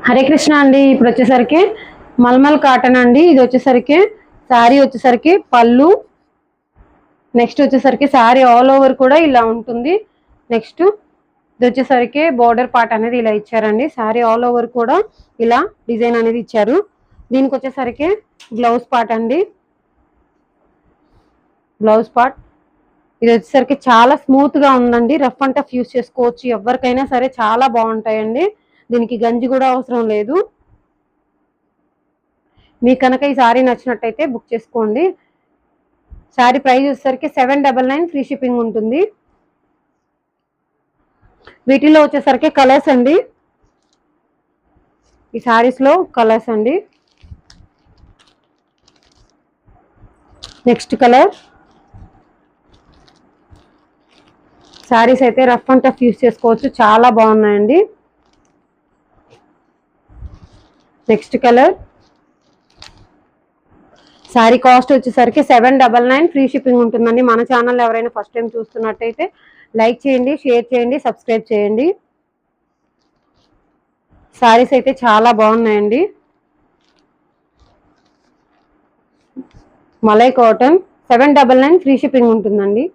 హరే కృష్ణ అండి. ఇప్పుడు వచ్చేసరికి మల్మల్ కాటన్ అండి. ఇది వచ్చేసరికి శారీ వచ్చేసరికి పళ్ళు, నెక్స్ట్ వచ్చేసరికి శారీ ఆల్ ఓవర్ కూడా ఇలా ఉంటుంది. నెక్స్ట్ ఇది వచ్చేసరికి బోర్డర్ పార్ట్ అనేది ఇలా ఇచ్చారండి. శారీ ఆల్ ఓవర్ కూడా ఇలా డిజైన్ అనేది ఇచ్చారు. దీనికి వచ్చేసరికి బ్లౌజ్ పార్ట్ అండి. బ్లౌజ్ పార్ట్ ఇది వచ్చేసరికి చాలా స్మూత్ గా ఉందండి. రఫ్ అండ్ టఫ్ యూస్ చేసుకోవచ్చు, ఎవరికైనా సరే చాలా బాగుంటాయండి. దీనికి గంజి కూడా అవసరం లేదు. మీకు కనుక ఈ శారీ నచ్చినట్టయితే బుక్ చేసుకోండి. శారీ ప్రైస్ వచ్చేసరికి 799 ఫ్రీ షిప్పింగ్ ఉంటుంది. వీటిలో వచ్చేసరికి కలర్స్ అండి. ఈ శారీస్ లో కలర్స్ అండి. Next colour. శారీస్ అయితే రఫ్ అండ్ టఫ్ యూస్ చేసుకోవచ్చు, చాలా బాగున్నాయండి. Next colour. శారీ కాస్ట్ వచ్చేసరికి 799 ఫ్రీ షిప్పింగ్ ఉంటుందండి. మన ఛానల్ ఎవరైనా ఫస్ట్ టైం చూస్తున్నట్టయితే లైక్ చేయండి, షేర్ చేయండి, సబ్స్క్రైబ్ చేయండి. శారీస్ అయితే చాలా బాగున్నాయండి. మలై కాటన్ 799 ఫ్రీ షిప్పింగ్ ఉంటుందండి.